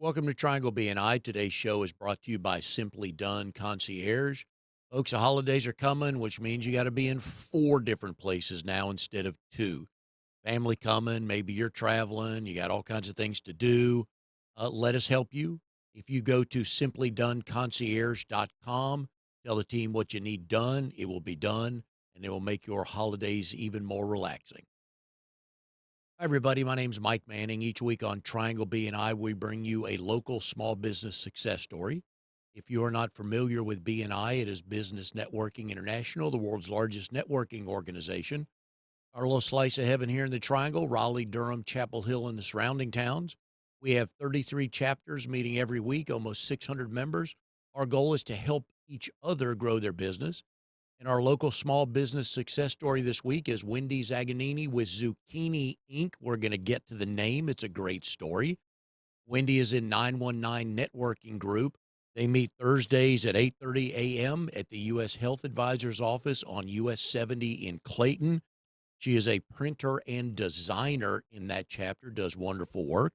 Welcome to Triangle BNI. Today's show is brought to you by Simply Done Concierge. Folks, the holidays are coming, which means you got to be in 4 different places now instead of 2. Family coming, maybe you're traveling, you got all kinds of things to do. Let us help you. If you go to simplydoneconcierge.com, tell the team what you need done, it will be done, and it will make your holidays even more relaxing. Hi, everybody. My name's Mike Manning. Each week on Triangle BNI, we bring you a local small business success story. If you are not familiar with BNI, it is Business Networking International, the world's largest networking organization. Our little slice of heaven here in the Triangle, Raleigh, Durham, Chapel Hill, and the surrounding towns. We have 33 chapters meeting every week, almost 600 members. Our goal is to help each other grow their business. And our local small business success story this week is Wendy Zaccagnini with Zucchini Inc. We're going to get to the name. It's a great story. Wendy is in 919 Networking Group. They meet Thursdays at 8:30 a.m. at the U.S. Health Advisor's office on US 70 in Clayton. She is a printer and designer in that chapter, does wonderful work.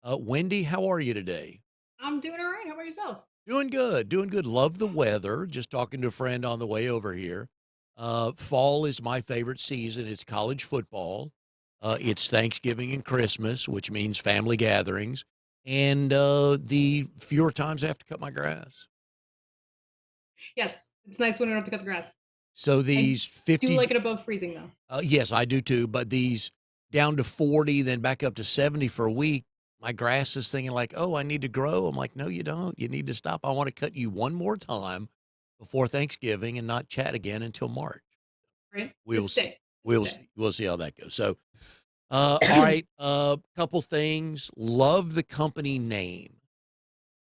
Wendy, how are you today? I'm doing all right. How about yourself? Doing good, doing good. Love the weather. Just talking to a friend on the way over here. Fall is my favorite season. It's college football. It's Thanksgiving and Christmas, which means family gatherings, and the fewer times I have to cut my grass. Yes, it's nice when I don't have to cut the grass. So I these do 50, like it above freezing though. yes, I do too, but these down to 40, then back up to 70 for a week, my grass is thinking like, oh, I need to grow. I'm like, no, you don't. You need to stop. I want to cut you one more time before Thanksgiving and not chat again until March. Right? We'll Just see. stay. Just We'll stay. see. We'll see how that goes. So, all right, couple things. Love the company name.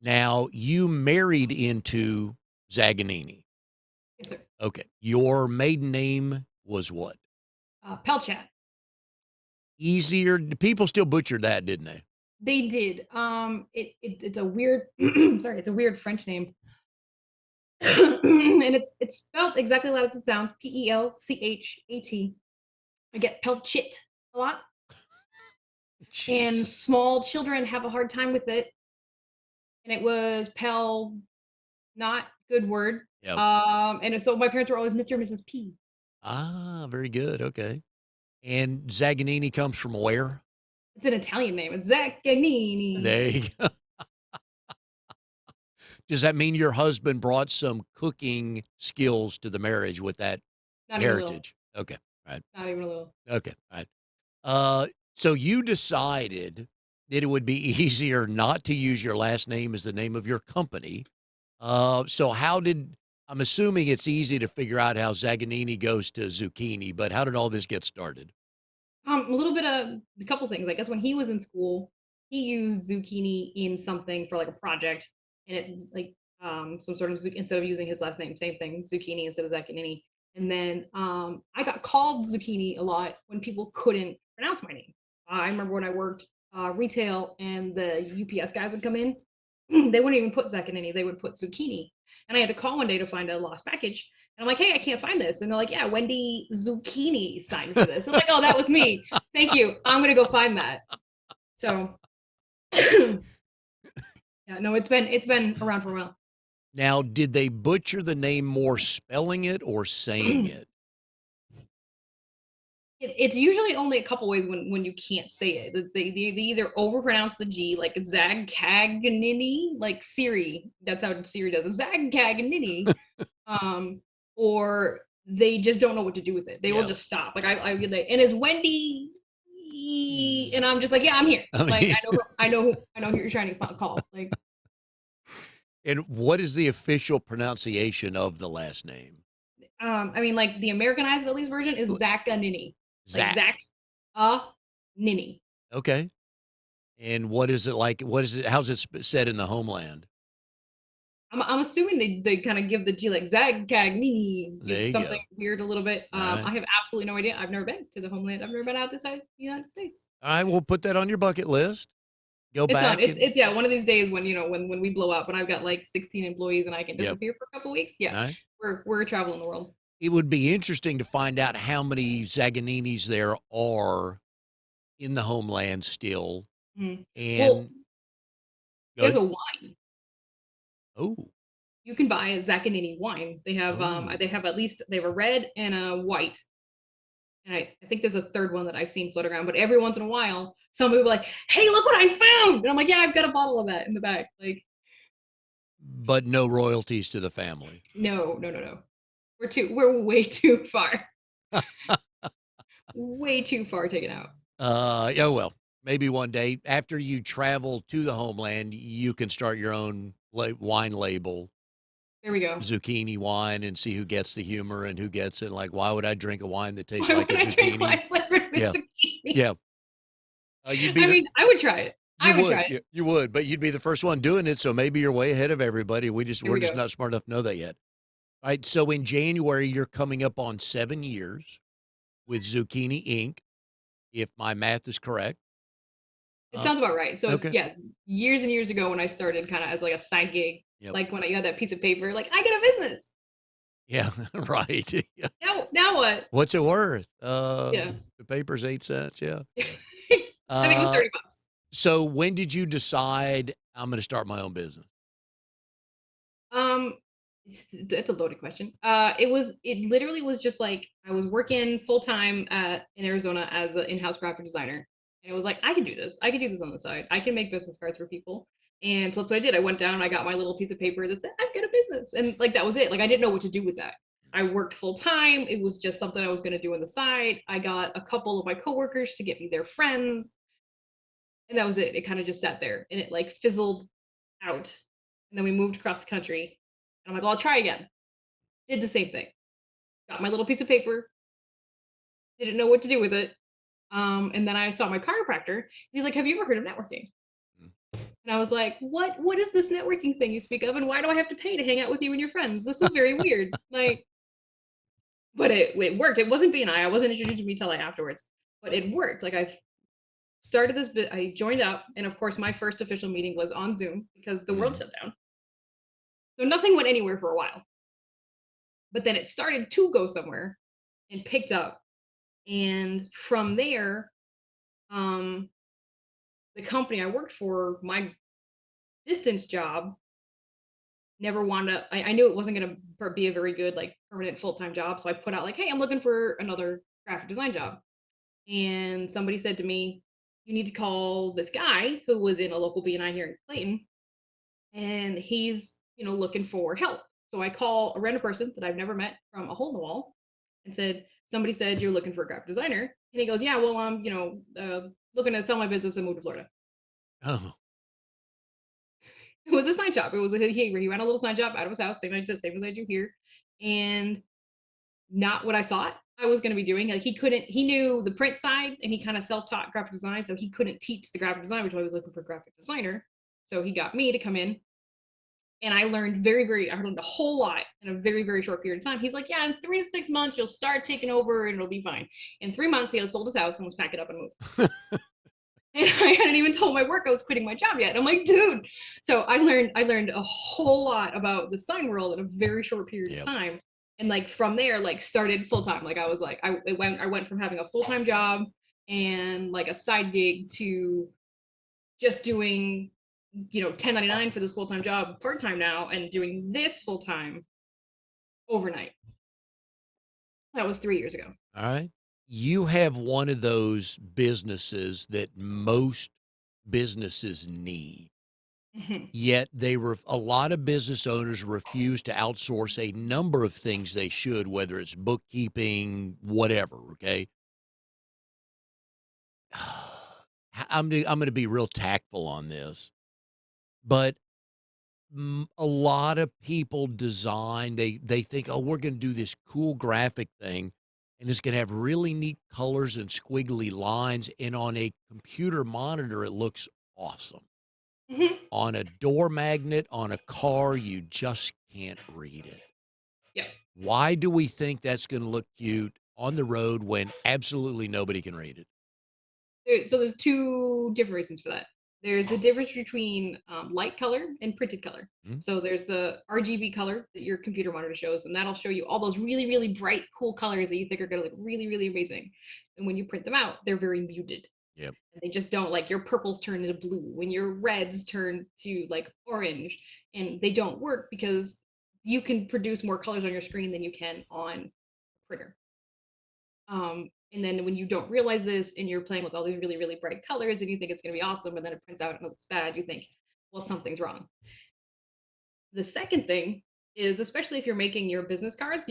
Now, you married into Zaganini. Yes, sir. Okay. Your maiden name was what? Pell chat. Easier. People still butchered that, didn't they? They did. It's a weird sorry, it's a weird French name. And it's spelled exactly like it sounds. Pelchat. I get Pelchit a lot. And Jesus. small children have a hard time with it. And it was Pel not good word. Yep. And so my parents were always Mr. and Mrs. P. Ah, very good. Okay. And Zaganini comes from where? It's an Italian name. It's Zaccagnini. There you go. Does that mean your husband brought some cooking skills to the marriage with that Not even a little. heritage? Okay. Right. Not even a little. Okay. Right. So you decided that it would be easier not to use your last name as the name of your company. So how did I'm assuming it's easy to figure out how Zaganini goes to zucchini, but how did all this get started? A little bit of a couple things. I guess when he was in school, he used zucchini in something for like a project, and it's like some sort of instead of using his last name, same thing, zucchini instead of Zaccagnini. And then I got called zucchini a lot when people couldn't pronounce my name. I remember when I worked retail and the UPS guys would come in, they wouldn't even put Zaccagnini, they would put zucchini. And I had to call one day to find a lost package. And I'm like, hey, I can't find this. And they're like, yeah, Wendy Zucchini signed for this. I'm like, oh, that was me. Thank you. I'm gonna go find that. So yeah, no, it's been around for a while. Now, did they butcher the name more spelling it or saying it? It's usually only a couple ways when you can't say it. They either overpronounce the G, like Zagcagnini, like Siri. That's how Siri does it. Zagcagnini. Um, or they just don't know what to do with it. They will Yeah. just stop. Like I and is Wendy, and I'm just like, yeah, I'm here. I Like mean, I know who you're trying to call. Like, and what is the official pronunciation of the last name? I mean, like the Americanized at least version is Zaccagnini, like Zach. Zach, Nini. Okay. And what is it like? What is it? How's it said in the homeland? I'm assuming they kind of give the G like Zaccagnini, There give you something go. weird a little bit. All right. I have absolutely no idea. I've never been to the homeland. I've never been out this side of the United States. All right. We'll put that on your bucket list. Go It's on. back and, It's yeah. One of these days when when we blow up, when I've got like 16 employees and I can yep. disappear for a couple weeks. Yeah, All right. we're traveling the world. It would be interesting to find out how many Zaganinis there are in the homeland still. Mhm. Well, And He has Good. a wine. Oh, You can buy a Zaccagnini wine. oh. They have at least they have a red and a white. And I think there's a third one that I've seen float around, but every once in a while, somebody will be like, "Hey, look what I found!" And I'm like, "Yeah, I've got a bottle of that in the back." Like, But no royalties to the family. no, no, no, no. We're way too far, way too far taken out. Yeah, well, maybe one day after you travel to the homeland, you can start your own wine label, There we go. zucchini wine, and see who gets the humor and who gets it. Like, why would I drink a wine that tastes Why like would a I drink zucchini? wine flavored with Yeah, zucchini? yeah. You'd be I the mean, I would try it. you I would try would it. yeah, you would, but you'd be the first one doing it. So maybe you're way ahead of everybody. There We're we just go. not smart enough to know that yet. All right. So in January, you're coming up on 7 years with Zucchini Inc. If my math is correct. It Uh, sounds about right. So it's okay. yeah, years and years ago when I started kind of as like a side gig, Yep. like when you had that piece of paper, like I get a business. Yeah. Right. Yeah. Now what? What's it worth? Yeah. The paper's 8 cents. Yeah. I think it was Uh, 30 bucks. so when did you decide I'm going to start my own business? Um, it's a loaded question. It literally was just like I was working full time at in Arizona as an in-house graphic designer, and it was like I can do this. I can do this on the side. I can make business cards for people, and so that's what I did. I went down. I got my little piece of paper that said I've got a business, and like that was it. Like I didn't know what to do with that. I worked full time. It was just something I was going to do on the side. I got a couple of my coworkers to get me their friends, and that was it. It kind of just sat there, and it like fizzled out. And then we moved across the country. And I'm like, well, I'll try again. Did the same thing. Got my little piece of paper, didn't know what to do with it. And then I saw my chiropractor. He's like, have you ever heard of networking? Mm. And I was like, what is this networking thing you speak of? And why do I have to pay to hang out with you and your friends? This is very weird. Like, but it worked. It wasn't BNI. I wasn't introduced to me till like afterwards. But it worked. Like I started this bit, I joined up, and of course my first official meeting was on Zoom because the world Mm. shut down. So nothing went anywhere for a while. But then it started to go somewhere and picked up. And from there, um, the company I worked for, my distance job, never wanted to, I knew it wasn't going to be a very good, like, permanent full time job. So I put out, like, hey, I'm looking for another graphic design job. And somebody said to me, you need to call this guy who was in a local BNI here in Clayton, and he's, looking for help. So I call a random person that I've never met from a hole in the wall and said, somebody said you're looking for a graphic designer. And he goes, yeah, well, I'm, looking to sell my business and move to Florida. Oh, It was a sign shop. It was he ran a little sign shop out of his house, same as I do here. And not what I thought I was going to be doing. Like he knew the print side and he kind of self-taught graphic design. So he couldn't teach the graphic design, which I was looking for a graphic designer. So he got me to come in, and I learned I learned a whole lot in a very, very short period of time. He's like, yeah, in 3 to 6 months, you'll start taking over and it'll be fine. In 3 months, he had sold his house and was packing up and moved. And I hadn't even told my work I was quitting my job yet. And I'm like, dude. So I learned a whole lot about the sign world in a very short period of yep. time. And like from there, like started full time. Like I was like, I went from having a full time job and like a side gig to just doing 1099 for this full time job part time now, and doing this full time overnight. That was 3 years ago. All right. You have one of those businesses that most businesses need. Mhm. Yet a lot of business owners refuse to outsource a number of things they should, whether it's bookkeeping, whatever. Okay. I'm going to be real tactful on this, but a lot of people design. They think, oh, we're going to do this cool graphic thing, and it's going to have really neat colors and squiggly lines, and on a computer monitor, it looks awesome. Mhm. On a door magnet, on a car, you just can't read it. Yeah. Why do we think that's going to look cute on the road when absolutely nobody can read it? So there's two different reasons for that. There's the difference between light color and printed color. Mhm. So there's the RGB color that your computer monitor shows, and that'll show you all those really, really bright, cool colors that you think are going to look really, really amazing. And when you print them out, they're very muted. Yep. And they just don't, like, your purples turn into blue when your reds turn to like orange, and they don't work because you can produce more colors on your screen than you can on a printer. And then when you don't realize this and you're playing with all these really, really bright colors and you think it's going to be awesome, and then it prints out and it looks bad, you think, well, something's wrong. The second thing is, especially if you're making your business card's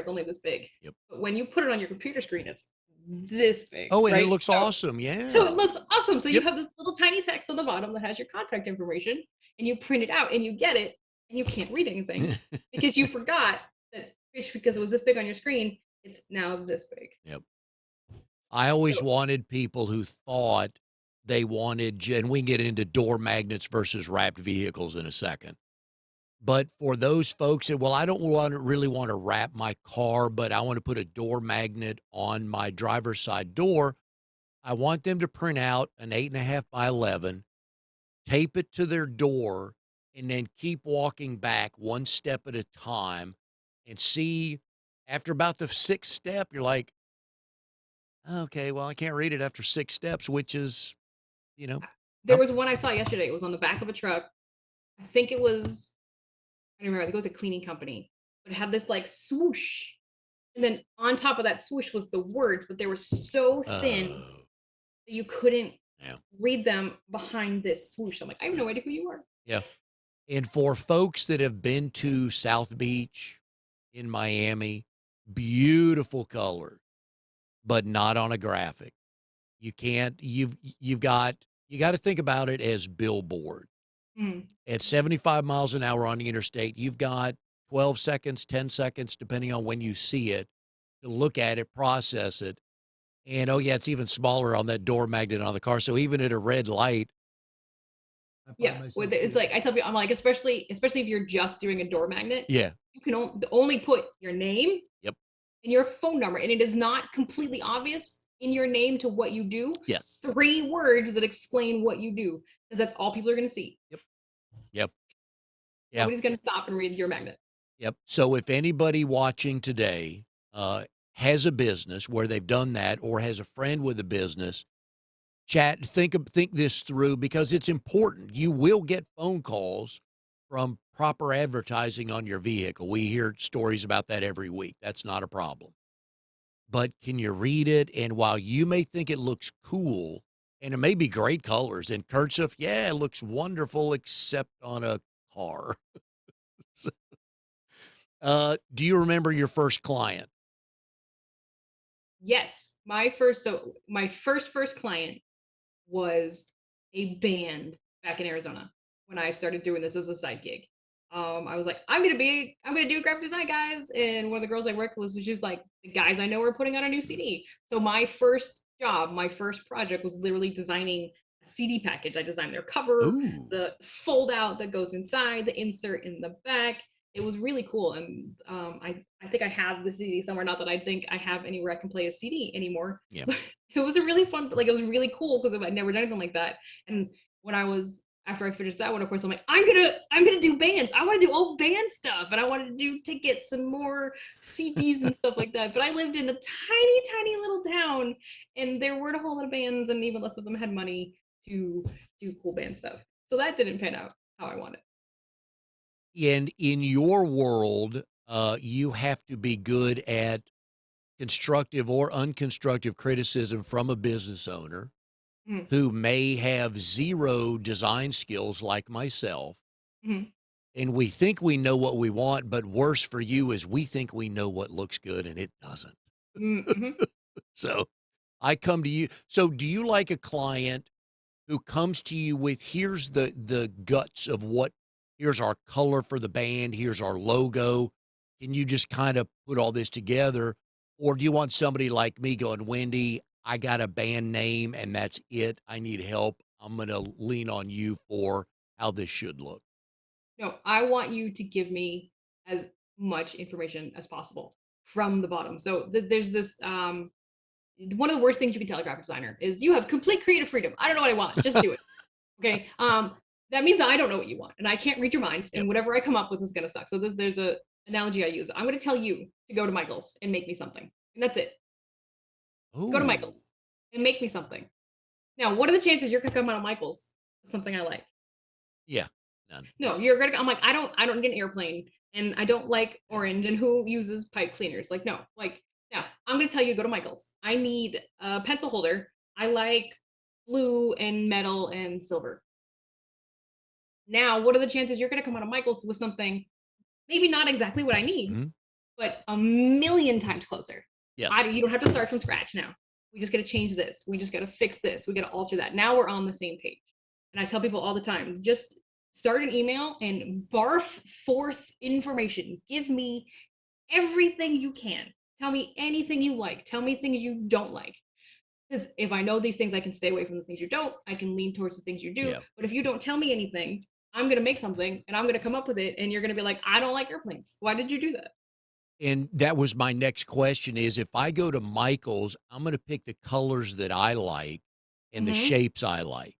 only this big. Yep. But when you put it on your computer screen, it's this big, Oh, and it right? looks awesome. So Yeah. it looks awesome. So you Yep. have this little tiny text on the bottom that has your contact information, and you print it out and you get it, and you can't read anything because you forgot that because it was this big on your screen, it's now this big. Yep. I So always wanted people who thought they wanted, and we can get into door magnets versus wrapped vehicles in a second. But for those folks that, well, I don't really want to wrap my car, but I want to put a door magnet on my driver's side door. I want them to print out an 8.5 by 11, tape it to their door, and then keep walking back one step at a time and see after about the sixth step, you're like, okay, well, I can't read it after six steps, which is, you know, there how, was one I saw yesterday. It was on the back of a truck. I think it was, I don't remember, I think it was a cleaning company, but it had this like swoosh. And then on top of that swoosh was the words, but they were so thin oh, that you couldn't yeah, read them behind this swoosh. I'm like, I have yeah, no idea who you are. yeah. And for folks that have been to South Beach in Miami, beautiful color, but not on a graphic. You can't, you got to think about it as billboard. Mm. At 75 miles an hour on the interstate, you've got 12 seconds, 10 seconds, depending on when you see it, to look at it, process it. And oh, yeah, it's even smaller on that door magnet on the car. So even at a red light, I Yeah, find myself with it, it's seeing. like I tell people, I'm like, especially if you're just doing a door magnet, Yeah. you can only put your name Yep. and your phone number, and it is not completely obvious in your name to what you do. Yes. 3 words that explain what you do, because that's all people are going to see. Yep. Yep. Yeah. Nobody's going to stop and read your magnet. Yep. So if anybody watching today has a business where they've done that or has a friend with a business, chat, think this through because it's important. You will get phone calls from proper advertising on your vehicle. We hear stories about that every week. That's not a problem. But can you read it? And while you may think it looks cool, and it may be great colors and cursive, yeah, it looks wonderful, except on a car. Do you remember your first client? Yes, my first client was a band back in Arizona when I started doing this as a side gig. I was like, I'm gonna do graphic design, guys. And one of the girls I worked with was just like, the guys I know are putting out a new CD. So my first job, my first project was literally designing a CD package. I designed their cover, Ooh, the fold out that goes inside, the insert in the back. It was really cool, and I think I have the CD somewhere. Not that I think I have anywhere I can play a CD anymore. yeah. It was a really fun, like, it was really cool because I'd never done anything like that. And when I was after I finished that one, of course, I'm like, I'm gonna do bands. I want to do old band stuff, and I wanted to do tickets and more CDs and stuff like that. But I lived in a tiny, tiny little town, and there weren't a whole lot of bands, and even less of them had money to do cool band stuff. So that didn't pan out how I wanted. And in your world, you have to be good at constructive or unconstructive criticism from a business owner Mhm, who may have zero design skills like myself. mhm, And we think we know what we want, but worse for you is we think we know what looks good and it doesn't. mhm. So I come to you. So do you like a client who comes to you with here's the guts of what here's our color for the band, here's our logo. Can you just kind of put all this together? Or do you want somebody like me going, Wendy, I got a band name and that's it. I need help. I'm gonna lean on you for how this should look. No, I want you to give me as much information as possible from the bottom. So there's this one of the worst things you can tell a graphic designer is you have complete creative freedom. I don't know what I want. Just do it. Okay. That means that I don't know what you want and I can't read your mind Yep. and whatever I come up with is gonna suck. So there's a analogy I use. I'm gonna tell you to go to Michael's and make me something. And that's it. Go to Oh, Michael's and make me something. Now, what are the chances you're gonna come out of Michael's with something I like? Yeah. None. No, you're gonna. I'm like, I don't get an airplane, and I don't like Yeah. orange. And who uses pipe cleaners? Like, no. Like, now I'm gonna tell you to go to Michael's. I need a pencil holder. I like blue and metal and silver. Now, what are the chances you're gonna come out of Michael's with something maybe not exactly what I need, Mhm. but a million times closer? Yes. You don't have to start from scratch now. We just got to change this. We just got to fix this. We got to alter that. Now we're on the same page. And I tell people all the time, just start an email and barf forth information. Give me everything you can. Tell me anything you like. Tell me things you don't like. Because if I know these things, I can stay away from the things you don't. I can lean towards the things you do. Yeah. But if you don't tell me anything, I'm going to make something and I'm going to come up with it. And you're going to be like, I don't like airplanes. Why did you do that? And that was my next question is if I go to Michael's, I'm gonna pick the colors that I like and the Hmm. shapes I like,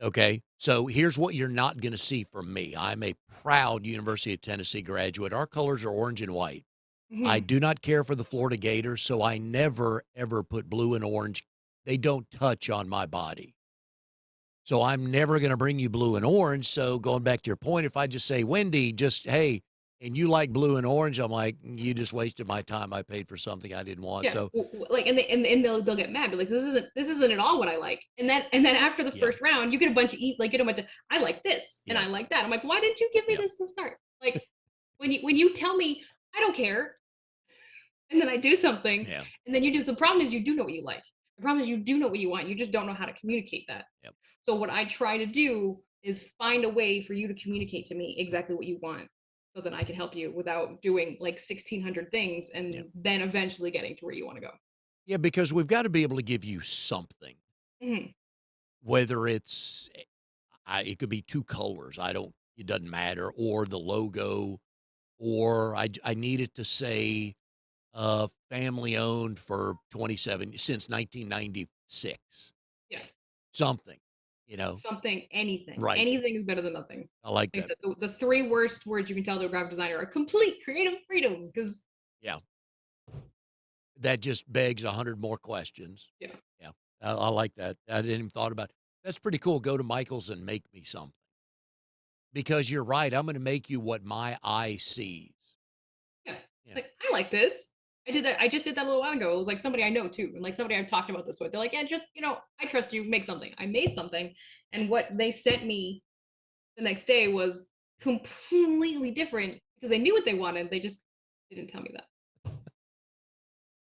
okay? So here's what you're not gonna see from me. I'm a proud University of Tennessee graduate. Our colors are orange and white. I Hmm. do not care for the Florida Gators, so I never, ever put blue and orange. They don't touch on my body. So I'm never gonna bring you blue and orange. So going back to your point, if I just say, Wendy, just hey, and you like blue and orange, I'm like, you just wasted my time. I paid for something I didn't want. Yeah, So like, and they'll get mad, but like this isn't at all what I like. And then after the yeah, first round, you get a bunch of eat like get a bunch of I like this and yeah, I like that. I'm like, why didn't you give me yeah, this to start? Like when you tell me I don't care, and then I do something, yeah, and then you do. The problem is you do know what you like. The problem is you do know what you want. You just don't know how to communicate that. yeah, So what I try to do is find a way for you to communicate to me exactly what you want, so that I can help you without doing like 1,600 things yeah. and then eventually getting to where you want to go. Yeah, because we've got to be able to give you something, Mhm. whether it's it could be two colors. I don't. It doesn't matter, or the logo, or I need it to say family owned for 27 since 1996. Yeah. Something, you know. Something, anything. Right. Anything is better than nothing. I like Like I that. said, the three worst words you can tell to a graphic designer are complete creative freedom. Because Yeah. That just begs 100 more questions. yeah, Yeah. I like that. I didn't even thought about it. That's pretty cool. Go to Michael's and make me something. Because you're right. I'm going to make you what my eye sees. yeah. Yeah. Like, I like this. I did that. I just did that a little while ago. It was like somebody I know too, and like somebody I've talked about this with. They're like, yeah, just I trust you. Make something. I made something, and what they sent me the next day was completely different because they knew what they wanted. They just didn't tell me that.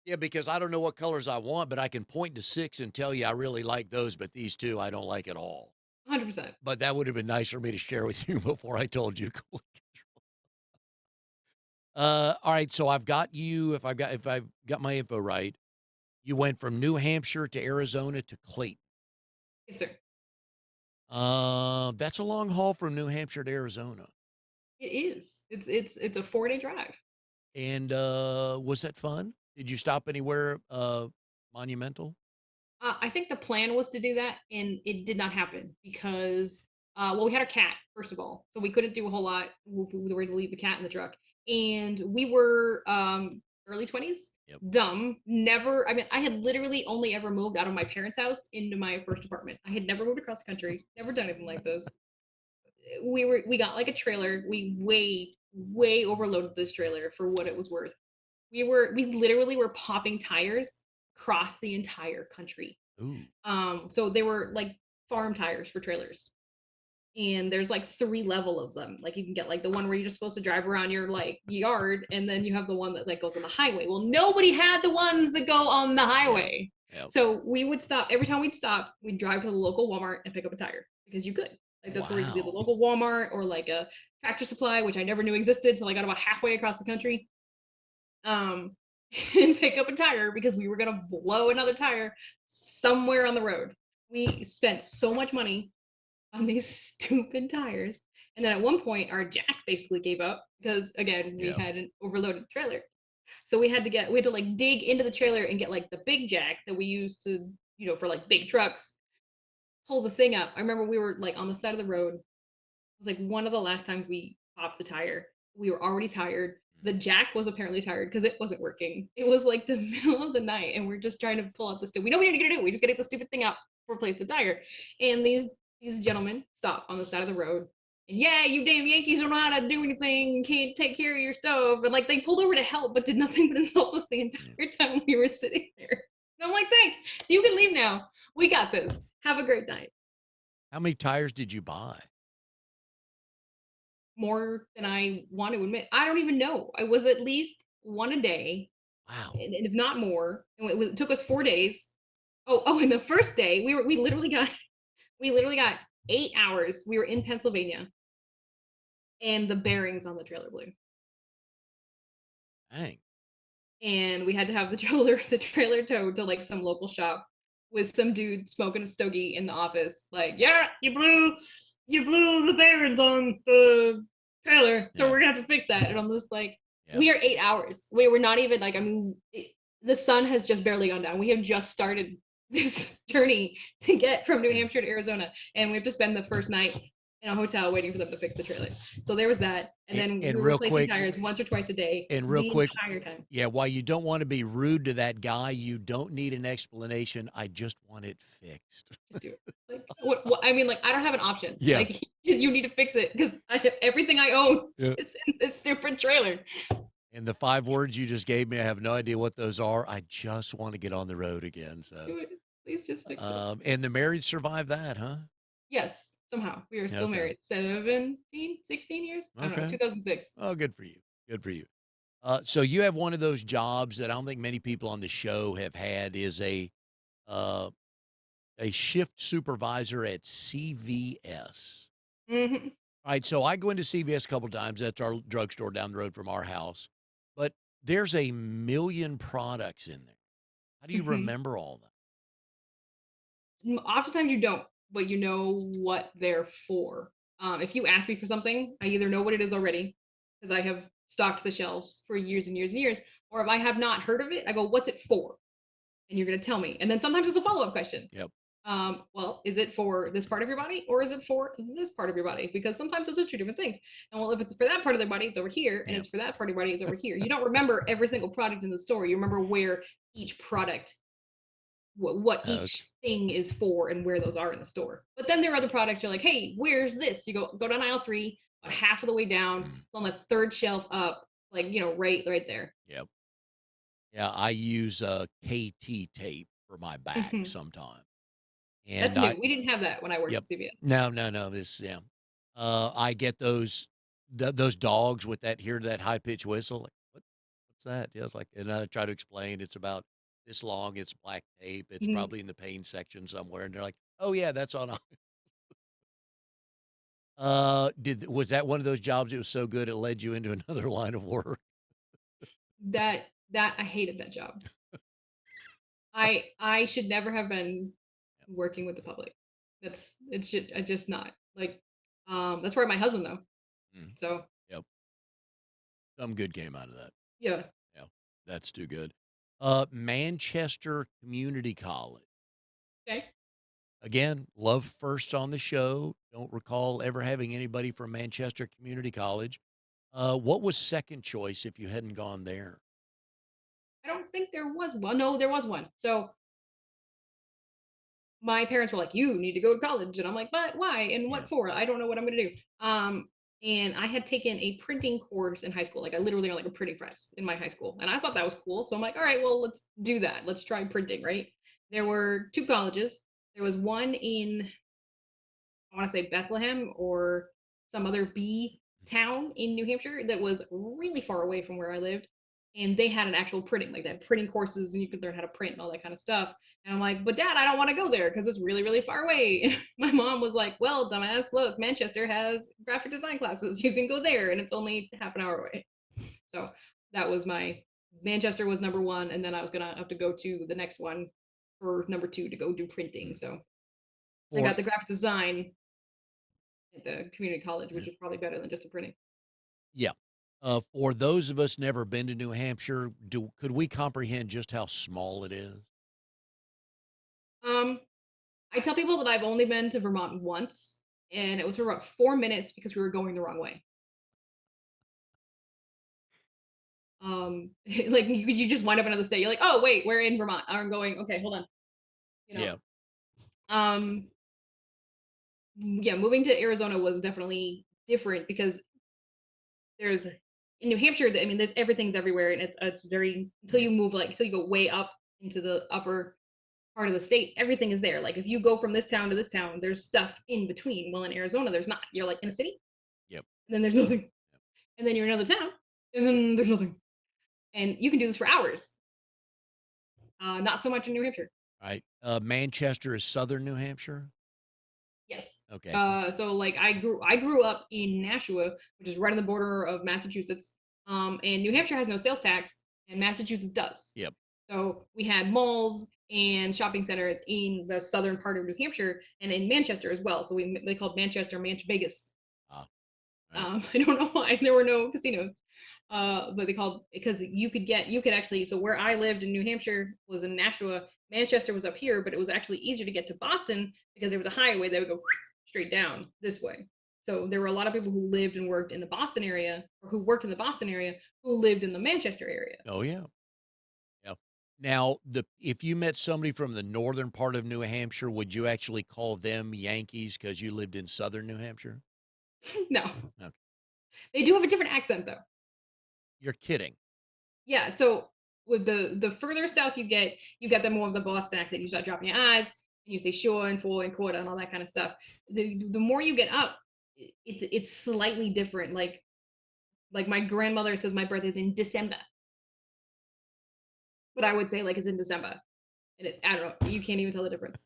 Yeah, because I don't know what colors I want, but I can point to 6 and tell you I really like those, but these 2 I don't like at all. 100%. But that would have been nice for me to share with you before I told you. All right, so I've got you if I've got my info right, you went from New Hampshire to Arizona to Clayton. Yes, sir. That's a long haul from New Hampshire to Arizona. It is. It's a 4-day drive. And was that fun? Did you stop anywhere monumental? I think the plan was to do that, and it did not happen because, well, we had a cat first of all, so we couldn't do a whole lot. We were to leave the cat in the truck, and we were early 20s, Yep. dumb. Never. I mean, I had literally only ever moved out of my parents' house into my first apartment. I had never moved across the country, never done anything like this. We got like a trailer. We way overloaded this trailer for what it was worth. We literally were popping tires across the entire country. Ooh. So they were like farm tires for trailers. And there's like three level of them. Like you can get like the one where you're just supposed to drive around your like yard, and then you have the one that like goes on the highway. Well, nobody had the ones that go on the Yeah. highway. Yeah. So we would stop every time we'd stop, we'd drive to the local Walmart and pick up a tire because you could. Like that's where you could be the Wow. local Walmart or like a Tractor Supply, which I never knew existed until I got about halfway across the country. Um and pick up a tire because we were gonna blow another tire somewhere on the road. We spent so much money on these stupid tires. And then at one point, our jack basically gave up because again, we Yeah. had an overloaded trailer. So we had to like dig into the trailer and get like the big jack that we used to, for like big trucks, pull the thing up. I remember we were like on the side of the road. It was like one of the last times we popped the tire. We were already tired. the jack was apparently tired because it wasn't working. It was like the middle of the night, and we're just trying to pull out the stupid. We know what we need to do. We just gotta get the stupid thing out, replace the tire. And these gentlemen stop on the side of the road. And yeah, you damn Yankees don't know how to do anything, can't take care of your stove. And like they pulled over to help, but did nothing but insult us the Yeah. entire time we were sitting there. And I'm like, thanks. You can leave now. We got this. Have a great night. How many tires did you buy? More than I want to admit. I don't even know. I was at least one a day, Wow. and if not more. And it took us 4 days. And the first day we literally got 8 hours. We were in Pennsylvania, and the bearings on the trailer blew. Dang. And we had to have the trailer towed to like some local shop with some dude smoking a stogie in the office. Like, yeah, you blew the bearings on the trailer, so Yeah. we're gonna have to fix that. And I'm just like, Yep. we are 8 hours. We were not even like, I mean, the sun has just barely gone down. We have just started this journey to get from New Yeah. Hampshire to Arizona, and we have to spend the first night in a hotel waiting for them to fix the trailer. So there was that, and And, then we and were real replacing quick, tires once or twice a day and real the quick, entire time. yeah, while you don't want to be rude to that guy, you don't need an explanation. I just want it fixed. Just do it. Like, what I mean, like, I don't have an option. Yeah. Like, you need to fix it because everything I own Yeah. is in this stupid trailer. And the 5 words you just gave me, I have no idea what those are. I just want to get on the road again. So, Do it. Please just fix it. and the marriage survived that, huh? Yes, somehow we are still Okay. married. 17, 16 years. I don't know. Okay. 2006. Oh, good for you. Good for you. So you have one of those jobs that I don't think many people on the show have had is uh, a shift supervisor at CVS. Hmm. All right, so I go into CVS a couple times. That's our drugstore down the road from our house. But there's a million products in there. How do you Hmm. remember all that? Oftentimes you don't, but you know what they're for. If you ask me for something, I either know what it is already because I have stocked the shelves for years and years and years, or if I have not heard of it, I go, "What's it for?" And you're going to tell me. And then sometimes it's a follow up question. Yep. Well, is it for this part of your body or is it for this part of your body? Because sometimes those are two different things. And well, if it's for that part of the body, it's over here, and Yep. it's for that part of your body, it's over here. You don't remember every single product in the store. You remember where each product, what Okay. each thing is for, and where those are in the store. But then there are other products. You're like, hey, where's this? You go down aisle three, about half of the way down. Mm, It's on the third shelf up, like right there. yep. Yeah, I use KT tape for my back Mhm. sometimes. That's And new. We didn't have that when I worked yep. at CVS. No, no, no. Yeah. I get those dogs with that high pitched whistle. Like, what's that? Yeah, it's like, and I try to explain it's about this long. It's black tape. It's Mhm. probably in the pain section somewhere. And they're like, oh yeah, that's on. Was that one of those jobs? It was so good it led you into another line of work. That I hated that job. I should never have been working with the public. It should I just not. Like, that's where my husband though. Mm, So, yep. Some good came out of that. yeah. Yeah, that's too good. Manchester Community College. Okay. Again, love first on the show. Don't recall ever having anybody from Manchester Community College. What was second choice if you hadn't gone there? I don't think there was one. No, there was one. So, my parents were like, "You need to go to college." And I'm like, "But why? And Yeah, what for? I don't know what I'm going to do." And I had taken a printing course in high school. Like I literally had like a printing press in my high school. And I thought that was cool. So I'm like, "All right, well, let's do that. Let's try printing." Right. There were two colleges. There was one in, I want to say, Bethlehem or some other B town in New Hampshire that was really far away from where I lived. And they had an actual printing, like they had printing courses and you could learn how to print and all that kind of stuff. And I'm like, but dad, I don't want to go there because it's really, really far away. My mom was like, well, dumbass, look, Manchester has graphic design classes. You can go there and it's only half an hour away. So that was my, Manchester was number one. And then I was going to have to go to the next one for number two to go do printing. mm. So I Or got the graphic design at the community college, yeah, which is probably better than just a printing. yeah. For those of us never been to New Hampshire, could we comprehend just how small it is? Um, I tell people that I've only been to Vermont once, and it was for about 4 minutes because we were going the wrong way. Like you just wind up in another state. You're like, oh wait, we're in Vermont. I'm going. Okay, hold on. You know. Yeah. Um, yeah, moving to Arizona was definitely different because there's in New Hampshire. I mean, there's everything's everywhere, and it's very until you move like until you go way up into the upper part of the state, everything is there. Like if you go from this town to this town, there's stuff in between. Well, in Arizona, there's not. You're like in a city, Yep. and then there's nothing, and then you're in another town, and then there's nothing, and you can do this for hours. Not so much in New Hampshire. Right. Manchester is southern New Hampshire. Yes. Okay. So like I grew up in Nashua, which is right on the border of Massachusetts. And New Hampshire has no sales tax, and Massachusetts does. Yep. So we had malls and shopping centers in the southern part of New Hampshire and in Manchester as well. So they called Manchester Manch Vegas. Ah, right. I don't know why there were no casinos, but they called because you could actually. So where I lived in New Hampshire was in Nashua. Manchester was up here, but it was actually easier to get to Boston because there was a highway that would go straight down this way. So there were a lot of people who lived and worked in the Boston area, or who worked in the Boston area, who lived in the Manchester area. Oh yeah. Yeah. Now, if you met somebody from the northern part of New Hampshire, would you actually call them Yankees because you lived in southern New Hampshire? No, Okay. they do have a different accent though. You're kidding. Yeah, so with the further south you get the more of the Boston accent. You start dropping your eyes, and you say sure and for and quarter and all that kind of stuff. The more you get up, it's slightly different. Like my grandmother says my birthday's in December, but I would say like it's in December, and I don't know. You can't even tell the difference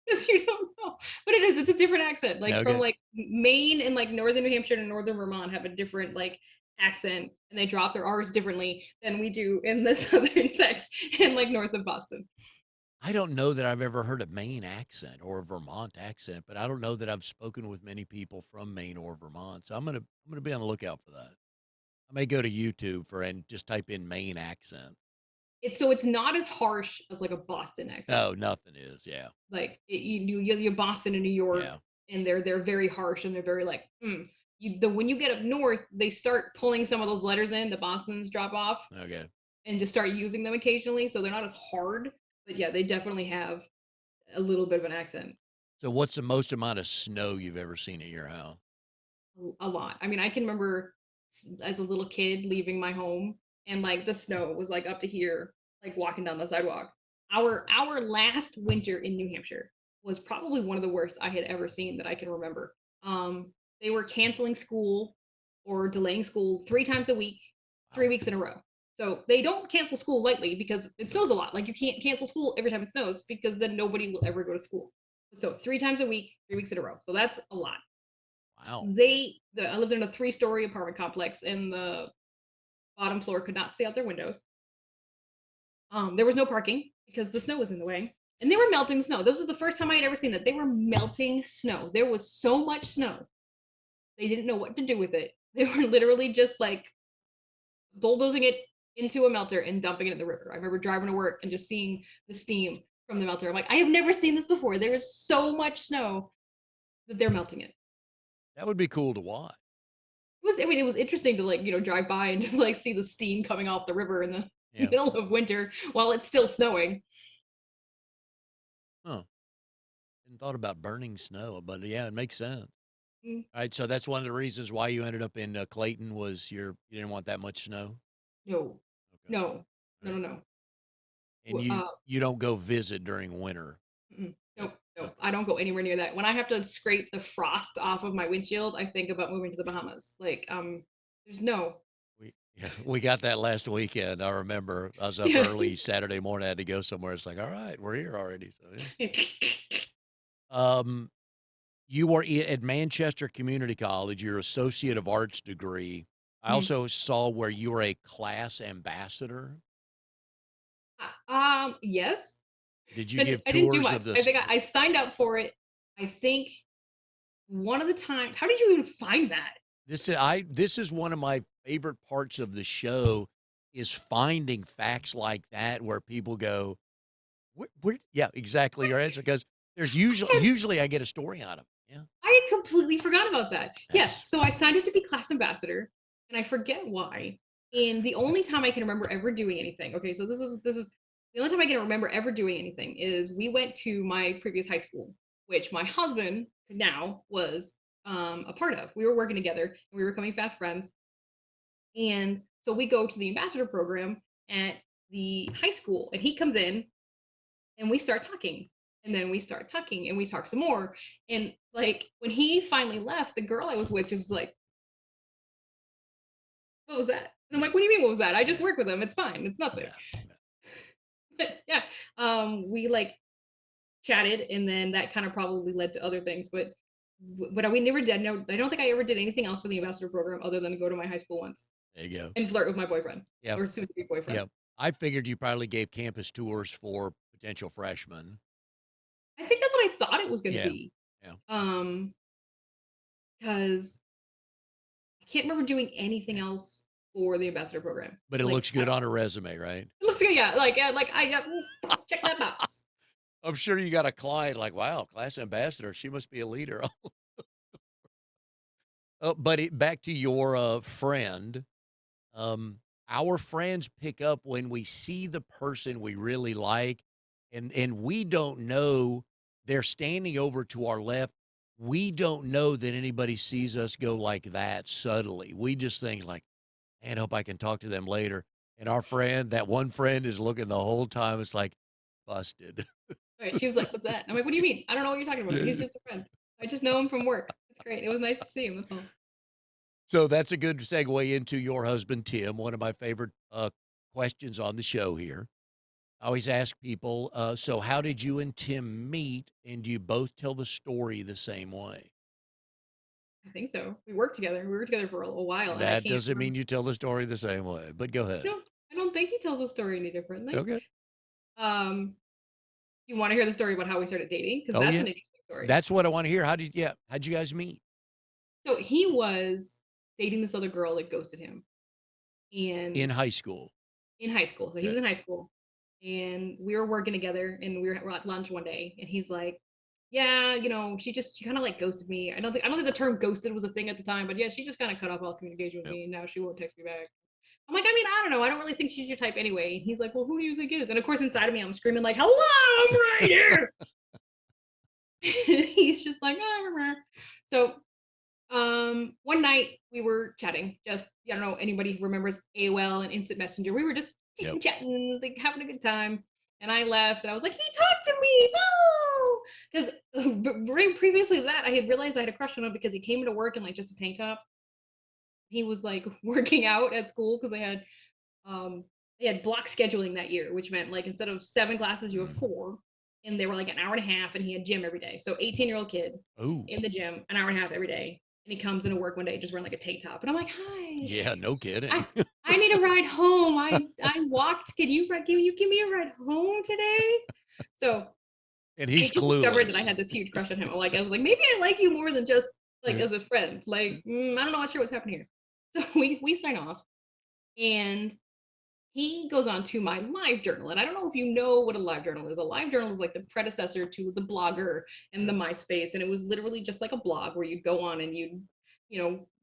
because you don't know. But it is. It's a different accent. Like from Okay. like Maine and like northern New Hampshire and northern Vermont have a different like accent, and they drop their R's differently than we do in the southern sex and like north of Boston. I don't know that I've ever heard a Maine accent or a Vermont accent, but I don't know that I've spoken with many people from Maine or Vermont. So I'm gonna be on the lookout for that. I may go to YouTube and just type in Maine accent. It's not as harsh as like a Boston accent. Oh, nothing is. Yeah. Like you Boston and New York, Yeah. and they're very harsh and they're very like when you get up north, they start pulling some of those letters in the Boston's drop off Okay. and just start using them occasionally, so they're not as hard. But yeah, they definitely have a little bit of an accent. So what's the most amount of snow you've ever seen at your house? A lot. I mean, I can remember as a little kid leaving my home, and like the snow was like up to here, like walking down the sidewalk. Our last winter in New Hampshire was probably one of the worst I had ever seen that I can remember. They were canceling school or delaying school 3 times a week, Wow. 3 weeks in a row. So they don't cancel school lightly because it snows a lot. Like you can't cancel school every time it snows because then nobody will ever go to school. So 3 times a week, 3 weeks in a row. So that's a lot. Wow. I lived in a 3-story apartment complex, and the bottom floor could not see out their windows. There was no parking because the snow was in the way, and they were melting snow. This was the first time I had ever seen that. They were melting snow. There was so much snow. They didn't know what to do with it. They were literally just like bulldozing it into a melter and dumping it in the river. I remember driving to work and just seeing the steam from the melter. I'm like, I have never seen this before. There is so much snow that they're melting it. That would be cool to watch. I mean, it was interesting to like, drive by and just like see the steam coming off the river in the Yeah. middle of winter while it's still snowing. Huh. Hadn't thought about burning snow, but yeah, it makes sense. Mm, All right. So that's one of the reasons why you ended up in Clayton was you didn't want that much snow. no, Okay. no, no, Right. no, no. And you don't go visit during winter. Nope, nope. Okay. I don't go anywhere near that. When I have to scrape the frost off of my windshield, I think about moving to the Bahamas. Like, there's no. We got that last weekend. I remember I was up Yeah. early Saturday morning. I had to go somewhere. It's like, all right, we're here already. So yeah. You were at Manchester Community College, your Associate of Arts degree. I Mhm. also saw where you were a class ambassador. Yes. Did you give I didn't do tours of much. the I think school? I signed up for it. I think one of the times. How did you even find that? This is one of my favorite parts of the show is finding facts like that where people go, where yeah, exactly your answer because there's usually I get a story out of it. Yeah. I had completely forgot about that. Yeah, That's so I signed up to be class ambassador, and I forget why. And the only time I can remember ever doing anything, okay, so this is the only time I can remember ever doing anything is we went to my previous high school, which my husband now was a part of. We were working together and we were becoming fast friends. And so we go to the ambassador program at the high school, and he comes in and we start talking. And then we start talking and we talk some more. And like when he finally left, the girl I was with just was like, what was that? And I'm Yeah, like, what do you mean, what was that? I just yeah, work with him. It's fine. It's nothing. yeah, yeah. But yeah, we like chatted, and then that kind of probably led to other things. But we never did. No, I don't think I ever did anything else for the ambassador program other than to go to my high school once There you go. and flirt with my boyfriend Yeah, or soon to be boyfriend. yeah. I figured you probably gave campus tours for potential freshmen. I think that's what I thought it was going to Yeah, be. yeah, Um, because I can't remember doing anything yeah. else for the ambassador program. But it Like, looks good on a resume, right? let's go, yeah, like I check that box. I'm sure you got a client like, wow, class ambassador. She must be a leader. But back to your friend. Um, our friends pick up when we see the person we really like, and we don't know they're standing over to our left. We don't know that anybody sees us go like that subtly. We just think like, man, I hope I can talk to them later. And our friend, that one friend, is looking the whole time. It's like busted. Right, she was like, "What's that?" I'm like, "What do you mean? I don't know what you're talking about. He's just a friend. I just know him from work. It's great. It was nice to see him. That's all." So that's a good segue into your husband, Tim, one of my favorite questions on the show here. I always ask people, so how did you and Tim meet? And do you both tell the story the same way? I think so. We worked together. We were together for a while, and I That can't doesn't mean remember. you tell the story the same way, but go I ahead. don't. I don't think he tells the story any differently. Okay. Um, you want to hear the story about how we started dating? Because Oh, that's yeah. an interesting story. That's what I want to hear. How'd you guys meet? So he was dating this other girl that ghosted him, In and high school. in high school. So he was Okay. in high school, and we were working together, and we were at lunch one day, and he's like, "Yeah, she kind of like ghosted me. I don't think the term ghosted was a thing at the time, but yeah, she just kind of cut off all communication with Yep. me, and now she won't text me back." I'm like, I mean, I don't know. I don't really think she's your type anyway. And he's like, well, who do you think it is? And of course, inside of me, I'm screaming like, hello, I'm right here. He's just like, ah. So one night we were chatting. Just I don't know anybody who remembers AOL and Instant Messenger. We were just Yep. chatting, like having a good time. And I left, and I was like, "He talked to me, no!" Because previously to that, I had realized I had a crush on him because he came into work in like just a tank top. He was like working out at school because um, they had block scheduling that year, which meant like instead of 7 classes, you have Mm. 4, and they were like an hour and a half, and he had gym every day. So 18-year-old kid Oh, in the gym, an hour and a half every day, and he comes into work one day just wearing like a tank top, and I'm like, "Hi, yeah, no kidding. I I need a ride home. I walked. Can you give me a ride home today?" So And I he's just discovered that I clueless. had this huge crush on him. I was like, maybe I like you more than just like Yeah. as a friend. Like, I don't know, not sure what's happening here. So we sign off, and he goes on to my live journal. And I don't know if you know what a live journal is. A live journal is like the predecessor to the blogger and the MySpace. And it was literally just like a blog where you'd go on and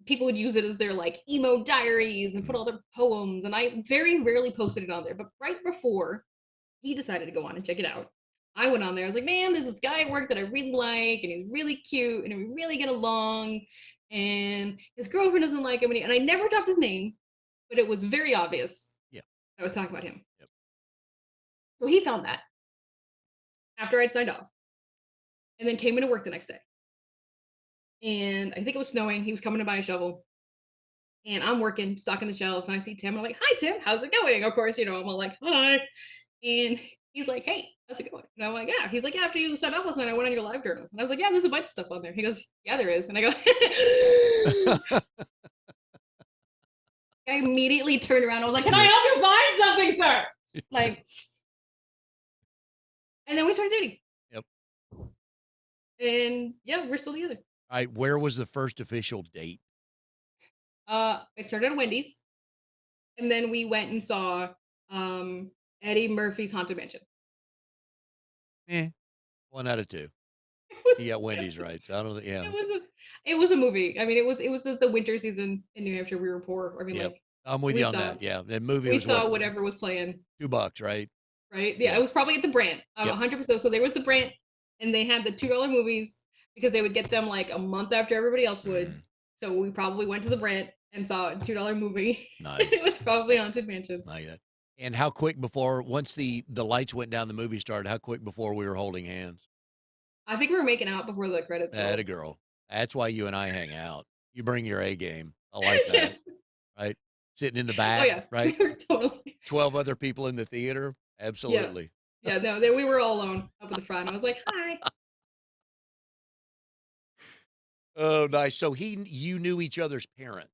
people would use it as their like emo diaries and put Mhm. all their poems. And I very rarely posted it on there. But right before he decided to go on and check it out, I went on there. I was like, man, there's this guy at work that I really like, and he's really cute, and we really get along. And his girlfriend doesn't like him. And I never dropped his name, but it was very obvious Yeah. I was talking about him. Yep. So he found that after I'd signed off and then came into work the next day. And I think it was snowing. He was coming to buy a shovel. And I'm working, stocking the shelves, and I see Tim. And I'm like, hi, Tim. How's it going? Of course, I'm all like, hi. And he's like, hey, how's it going? And I'm like, yeah. He's like, yeah, after you signed off last night, I went on your live journal. And I was like, yeah, there's a bunch of stuff on there. He goes, yeah, there is. And I go, I immediately turned around. I was like, can I Yeah. help you find something, sir? Like, and then we started dating. Yep. And yeah, we're still together. All right. Where was the first official date? It started at Wendy's, and then we went and saw um Eddie Murphy's Haunted Mansion. Eh, 1 out of 2. It was Yeah, Wendy's right. So I don't. Yeah. it was a it was a movie. I mean, it was just the winter season in New Hampshire. We were poor. I mean, Yep. like I'm with We you on saw that. Yeah, the movie we was what, saw whatever was playing, $2, right? right? Yeah, Yeah. it was probably at the Brant, Yep. 100%. So there was the Brant, and they had the $2 movies because they would get them like a month after everybody else would. Mhm. So we probably went to the Brant and saw a $2 movie. It Nice. was probably Haunted Mansion. Like that. And how quick before once the lights went down, the movie started, how quick before we were holding hands? I think we were making out before the credits Atta rolled. girl. That's why you and I hang out. You bring your A game. I like Yeah. that, right? Sitting in the Oh back, yeah, we right? were totally. 12 other people in the theater. Yeah, Absolutely. yeah. No, we were all alone up at the front. I was like, "Hi." Oh, nice. So you knew each other's parents.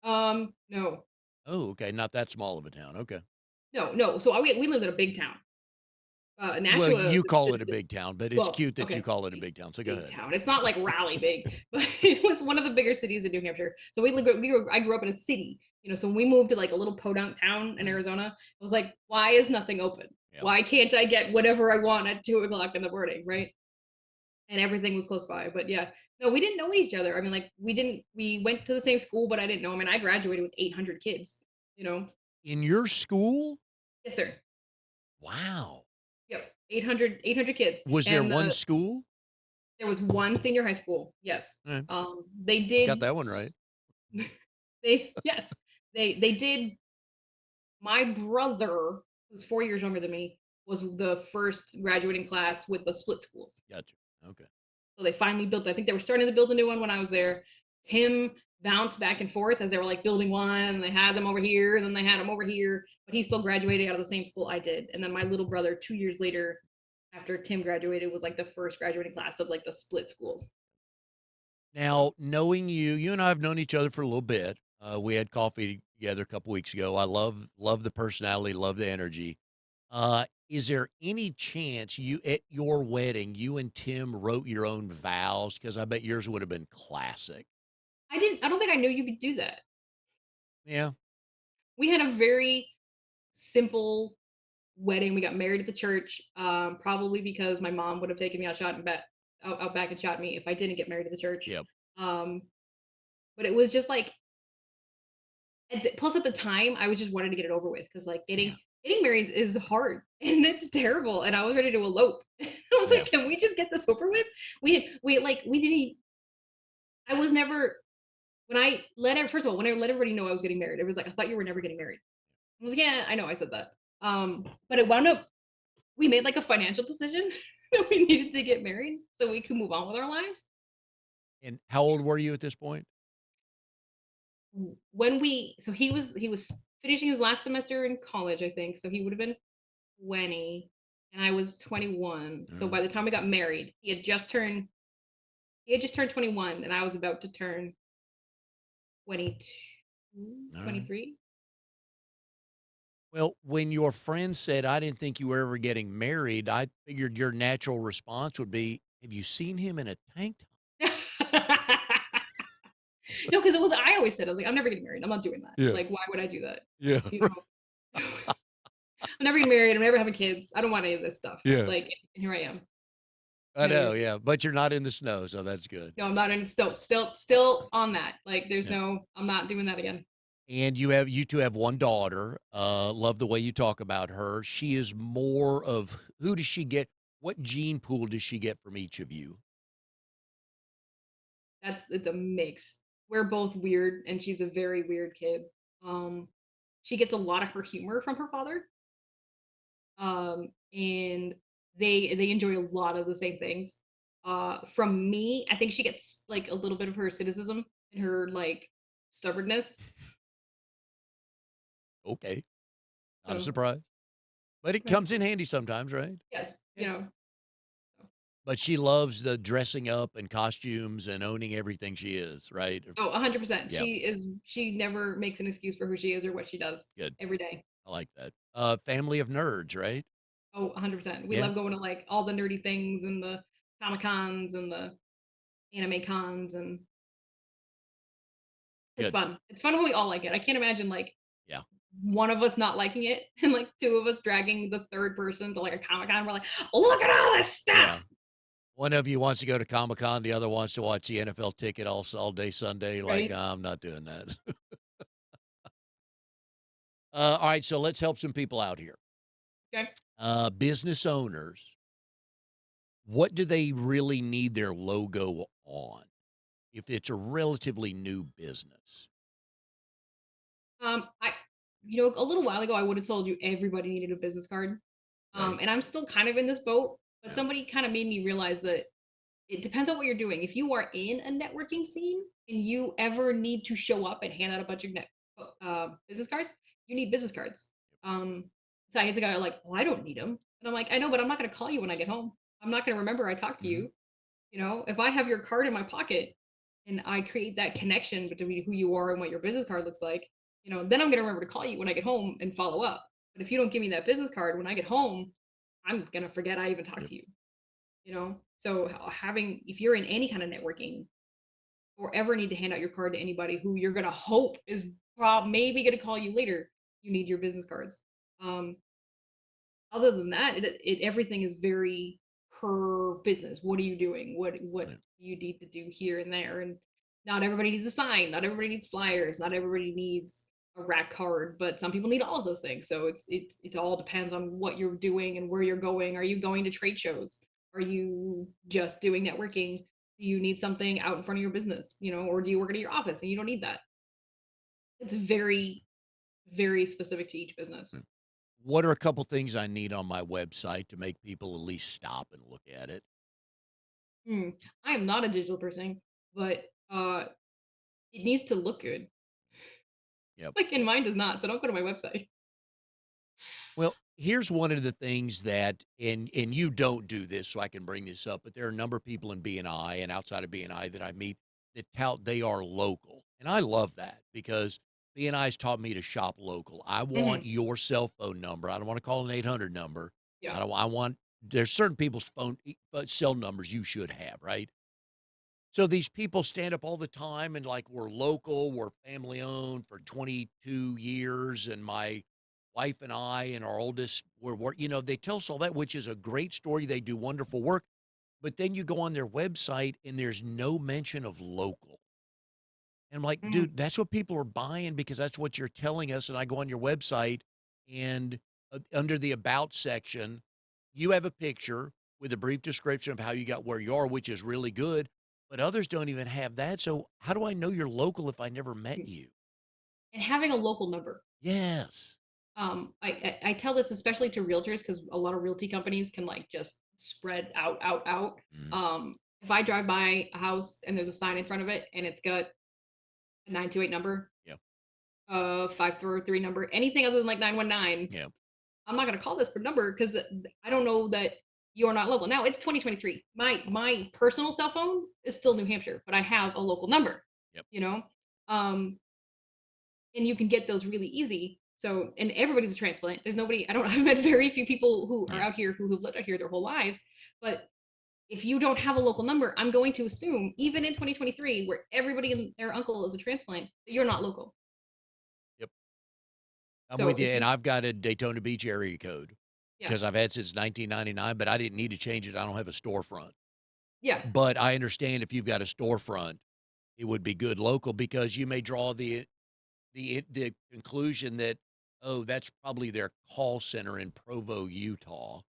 No, Oh, okay. Not that small of a town. Okay. no, no. So we lived in a big town. Well, Nashua, you call it a big town, but it's well, cute that you okay, call it a big town. So go big ahead. town. It's not like Raleigh big, but it was one of the bigger cities in New Hampshire. So I grew up in a city, so when we moved to like a little podunk town in Mhm. Arizona, I was like, why is nothing open? Yeah. Why can't I get whatever I want at 2 o'clock in the morning, right? And everything was close by. But yeah, no, we didn't know each other. I mean, like we went to the same school, but I didn't know him. And I graduated with 800 kids, you know? In your school? Yes, sir. Wow. Yep. 800 kids. Was there And one school? there was one senior high school. Yes. Eh, They got did, that one right. yes, they did. My brother, who's 4 years younger than me, was the first graduating class with the split schools. Gotcha. Okay. So they finally built. I think they were starting to build a new one when I was there. Tim bounced back and forth as they were like building one. And they had them over here, and then they had them over here. But he still graduated out of the same school I did. And then my little brother, 2 years later, after Tim graduated, was like the first graduating class of like the split schools. So Now, knowing you and I have known each other for a little bit. We had coffee together a couple weeks ago. I love the personality, love the energy. Is there any chance you at your wedding, you and Tim wrote your own vows? Because I bet yours would have been classic. I didn't. I don't think I knew you could do that. Yeah. We had a very simple wedding. We got married at the church, probably because my mom would have taken me out back and shot me if I didn't get married at the church. Yep. Um, but it was just like, plus at the time, I was just wanted to get it over with because like Yeah. getting married is hard and it's terrible, and I was ready to elope. I was Yeah. like, can we just get this over with? We didn't. I was never when I first of all when I let everybody know I was getting married. It was like I thought you were never getting married. I was like, yeah, I know I said that. But it wound up we made like a financial decision that we needed to get married so we could move on with our lives. And how old were you at this point? When we so he was finishing his last semester in college, I think. So he would have been 20 and I was 21. All So right. by the time we got married, he had just turned 21 and I was about to turn 22, All right. 23. Well, when your friend said, I didn't think you were ever getting married, I figured your natural response would be, have you seen him in a tank top? No, because it was I always said I was like, I'm never getting married. I'm not doing that. Yeah. Like, why would I do that? Yeah. You know, I'm never getting married. I'm never having kids. I don't want any of this stuff. Yeah. Like, and here I am. I know. Yeah. But you're not in the snow. So that's good. No, I'm not in. Still on that. Like, there's Yeah. no. I'm not doing that again. And you two have one daughter. Love the way you talk about her. She is more of who does she get? What gene pool does she get from each of you? It's a mix. We're both weird, and she's a very weird kid. Um, she gets a lot of her humor from her father. And they enjoy a lot of the same things. From me, I think she gets like a little bit of her cynicism and her like stubbornness. Okay. Not a So surprise. But it yeah, comes in handy sometimes, right? yes, But she loves the dressing up and costumes and owning everything she is, right? oh, 100%. Yeah, She never makes an excuse for who she is or what she does good. every day. I like that. Family of nerds, right? Oh, 100%. We Yeah, love going to like all the nerdy things and the Comic Cons and the anime cons, and it's good. fun. It's fun when we all like it. I can't imagine like Yeah, one of us not liking it and like two of us dragging the third person to like a Comic Con. We're like, look at all this yeah. stuff. One of you wants to go to Comic Con, the other wants to watch the NFL ticket all day Sunday. Like, Right. I'm not doing that. All right, so let's help some people out here. Okay. Business owners, what do they really need their logo on if it's a relatively new business? I, a little while ago, I would have told you everybody needed a business card. Okay. And I'm still kind of in this boat, but Yeah. somebody kind of made me realize that it depends on what you're doing. If you are in a networking scene and you ever need to show up and hand out a bunch of business cards, you need business cards. So I had to go like, oh, I don't need them. And I'm like, I know, but I'm not going to call you when I get home. I'm not going to remember I talked to Mhm. you. If I have your card in my pocket and I create that connection between who you are and what your business card looks like, then I'm going to remember to call you when I get home and follow up. But if you don't give me that business card when I get home, I'm going to forget I even talked Yep. to you. So having, if you're in any kind of networking or ever need to hand out your card to anybody who you're going to hope is maybe going to call you later, you need your business cards. Um, Other than that, everything is very per business. What are you doing? What Yeah. do you need to do here and there? And not everybody needs a sign. Not everybody needs flyers. Not everybody needs a rack card. But some people need all of those things. So it all depends on what you're doing and where you're going. Are you going to trade shows? Are you just doing networking? Do you need something out in front of your business? Or do you work at your office and you don't need that? It's very, very specific to each business. Yeah. What are a couple things I need on my website to make people at least stop and look at it? Hmm. I am not a digital person, but it needs to look good. Yep. Like, and mine does not, so don't go to my website. Well, here's one of the things that, and you don't do this, so I can bring this up, but there are a number of people in BNI and outside of BNI that I meet that tout they are local, and I love that because BNI's taught me to shop local. I want Mhm. your cell phone number. I don't want to call an 800 number. Yeah. I don't. I want there's certain people's cell numbers you should have, right? So these people stand up all the time and like we're local, we're family owned for 22 years, and my wife and I and our oldest they tell us all that, which is a great story. They do wonderful work, but then you go on their website and there's no mention of local. And I'm like, Mhm. dude, that's what people are buying because that's what you're telling us. And I go on your website and under the about section, you have a picture with a brief description of how you got where you are, which is really good. But others don't even have that. So how do I know you're local if I never met Mm. you? And having a local number. Yes. I tell this especially to realtors because a lot of realty companies can like just spread out. Mhm. If I drive by a house and there's a sign in front of it and it's got a 928 number, Yeah. 543 number, anything other than like 919, Yeah. I'm not gonna call this number because I don't know that you're not local. Now it's 2023. My personal cell phone is still New Hampshire, but I have a local number. Yep. You know, um, and you can get those really easy. So, and everybody's a transplant. There's nobody. I don't. I've met very few people who are Yeah. out here who have lived out here their whole lives. But if you don't have a local number, I'm going to assume, even in 2023, where everybody and their uncle is a transplant, that you're not local. Yep. I'm So with you. if And you, I've got a Daytona Beach area code yeah, because I've had since 1999, but I didn't need to change it. I don't have a storefront. yeah, But I understand if you've got a storefront, it would be good local because you may draw the conclusion that, oh, that's probably their call center in Provo, Utah,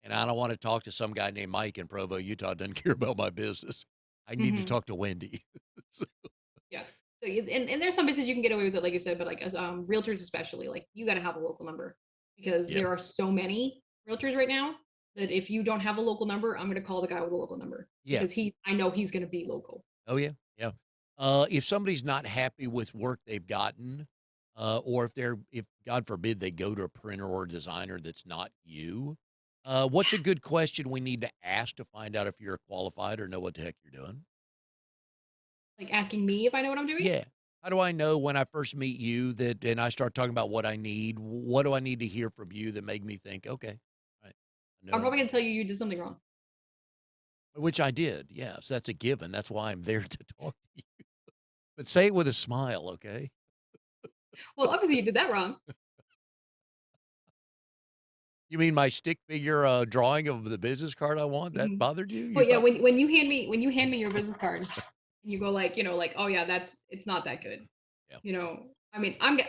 and I don't wanna talk to some guy named Mike in Provo, Utah, doesn't care about my business. I need to hmm talk to Wendy. So yeah. So and there's some business you can get away with it, like you said, but like as realtors especially, like you got to have a local number because yep, there are so many realtors right now that if you don't have a local number, I'm going to call the guy with a local number yeah. because I know he's going to be local. Oh, yeah, yeah. If somebody's not happy with work they've gotten, or if God forbid they go to a printer or a designer that's not you, what's a Yes. good question we need to ask to find out if you're qualified or know what the heck you're doing? Like asking me if I know what I'm doing. Yeah. How do I know when I first meet you that and I start talking about what I need, what do I need to hear from you that make me think, "Okay, right, I I'm know," probably going to tell you you did something wrong. which I did, yes, that's a given, that's why I'm there to talk to you. But say it with a smile, okay? Well, obviously you did that wrong. You mean my stick figure, drawing of the business card I want, that Mhm. bothered you? You But yeah, thought when you hand me your business card and you go like, like, oh yeah, it's not that good. yeah, I mean, I'm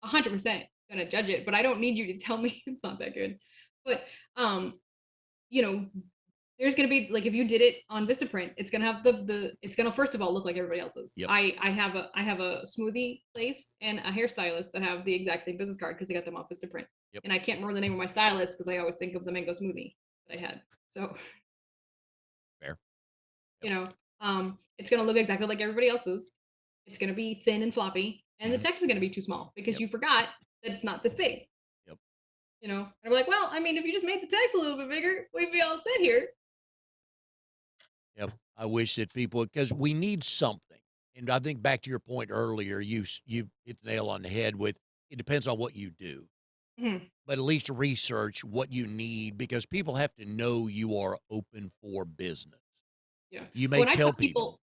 100%. gonna judge it, but I don't need you to tell me it's not that good. But you know, there's gonna be like if you did it on Vistaprint, it's gonna have it's gonna first of all look like everybody else's. Yep. I have a smoothie place and a hairstylist that have the exact same business card because they got them off Vistaprint. Yep. And I can't remember the name of my stylist because I always think of the mango smoothie that I had. So Fair. you know, it's gonna look exactly like everybody else's. It's gonna be thin and floppy, and the Mhm. text is gonna be too small because Yep. you forgot that it's not this big. Yep. You know, and we're like, well, I mean, if you just made the text a little bit bigger, we'd be all set here. Yep. I wish that people, because we need something. And I think back to your point earlier, you hit the nail on the head with it depends on what you do, Mhm. but at least research what you need because people have to know you are open for business. Yeah. You may When I tell talk people, people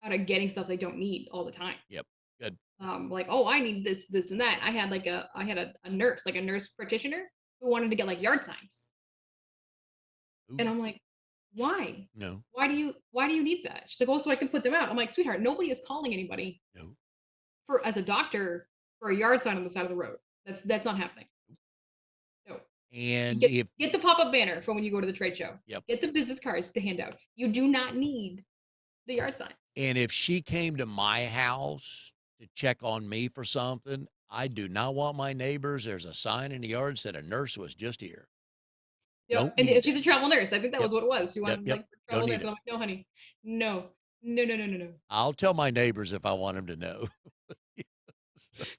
out of getting stuff they don't need all the time. yep, good. Like, oh, I need this, this, and that. I had a nurse, like a nurse practitioner, who wanted to get like yard signs, and Ooh, I'm like, why? no, Why do you need that? She's like, oh, so I can put them out. I'm like, sweetheart, nobody is calling anybody no. for as a doctor for a yard sign on the side of the road. That's not happening. No. And Get if, get the pop-up banner for when you go to the trade show. yep. Get the business cards to hand out. You do not need the yard signs. And if she came to my house to check on me for something, I do not want my neighbors. There's a sign in the yard said a nurse was just here. Yep, Don't and need she's that. a travel nurse. I think that Yep. was what it was. She Yep. wanted Yep. like Don't travel need nurse, and it. I'm like, no, honey, no, no, no, no, no, no. I'll tell my neighbors if I want them to know.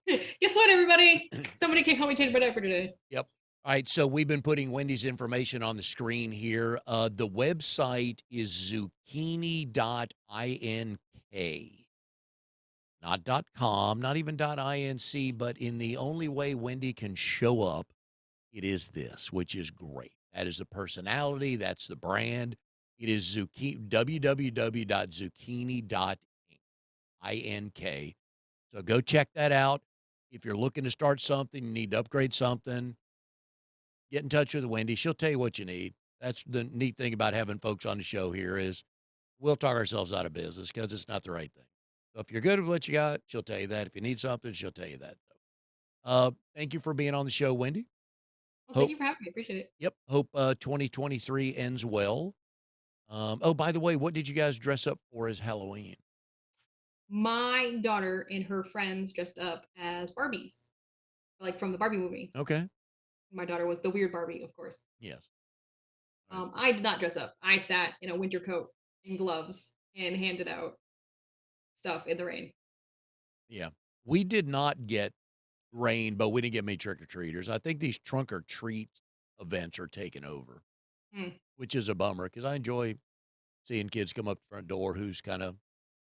Guess what, everybody? Somebody came help me change my diaper today. Yep. All right. So we've been putting Wendy's information on the screen here. The website is zucchini.ink, not .com, not even .inc, but in the only way Wendy can show up, it is this, which is great. That is the personality. That's the brand. It is zucchini, www.zucchini.ink. So go check that out. If you're looking to start something, you need to upgrade something, get in touch with Wendy. She'll tell you what you need. That's the neat thing about having folks on the show here is we'll talk ourselves out of business because it's not the right thing. So if you're good with what you got, she'll tell you that. If you need something, she'll tell you that. Thank you for being on the show, Wendy. Well, thank Hope, you for having me. Appreciate it. yep. Hope 2023 ends well. Oh, by the way, what did you guys dress up for as Halloween? My daughter and her friends dressed up as Barbies, like from the Barbie movie. Okay. My daughter was the weird Barbie, of course. Yes. Right. I did not dress up. I sat in a winter coat and gloves and handed out stuff in the rain. Yeah. We did not get rain, but we didn't get many trick or treaters. I think these trunk or treat events are taking over, Mm. which is a bummer because I enjoy seeing kids come up the front door who's kind of,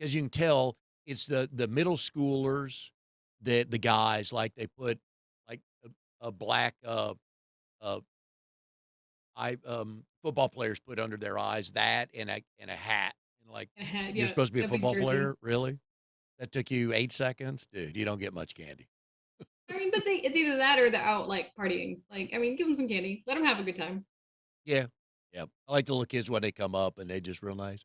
as you can tell, it's the middle schoolers that the guys like they put like a black uh football players put under their eyes that and a hat and like And had, you're yeah, supposed to be a and a big football jersey. player, really? That took you 8 seconds, dude. You don't get much candy. I mean, but it's either that or the out like partying. Like, I mean, give them some candy. Let them have a good time. Yeah, yeah. I like the little kids when they come up and they just real nice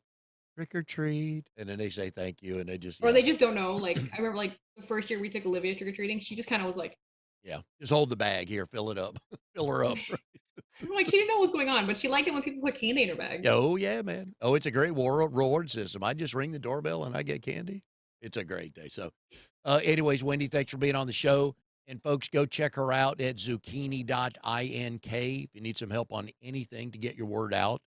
trick or treat, and then they say thank you, and they just Or they just don't know. Like, I remember like the first year we took Olivia trick or treating, she just kind of was like, yeah, just hold the bag here, fill it up, fill her up. I'm like, she didn't know what was going on, but she liked it when people put candy in her bag. Oh yeah, man. Oh, it's a great reward system. I just ring the doorbell and I get candy. It's a great day. So, anyways, Wendy, thanks for being on the show. And folks, go check her out at zucchini.ink if you need some help on anything to get your word out,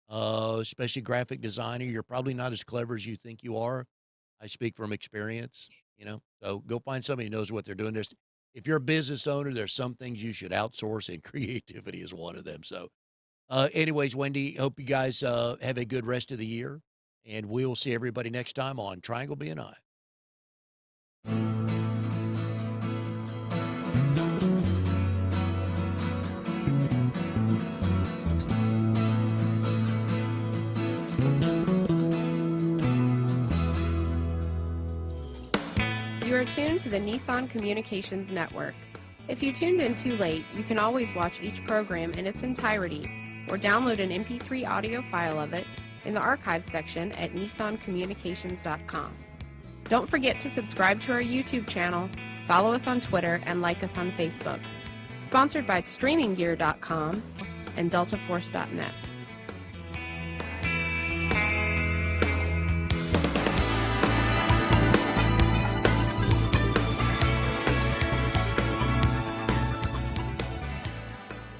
especially graphic designer. You're probably not as clever as you think you are. I speak from experience, so go find somebody who knows what they're doing. If you're a business owner, there's some things you should outsource, and creativity is one of them. So, anyways, Wendy, hope you guys have a good rest of the year, and we'll see everybody next time on Triangle BNI. You are tuned to the Nissan Communications Network. If you tuned in too late, you can always watch each program in its entirety or download an MP3 audio file of it in the archives section at nissancommunications.com. Don't forget to subscribe to our YouTube channel, follow us on Twitter, and like us on Facebook. Sponsored by StreamingGear.com and DeltaForce.net.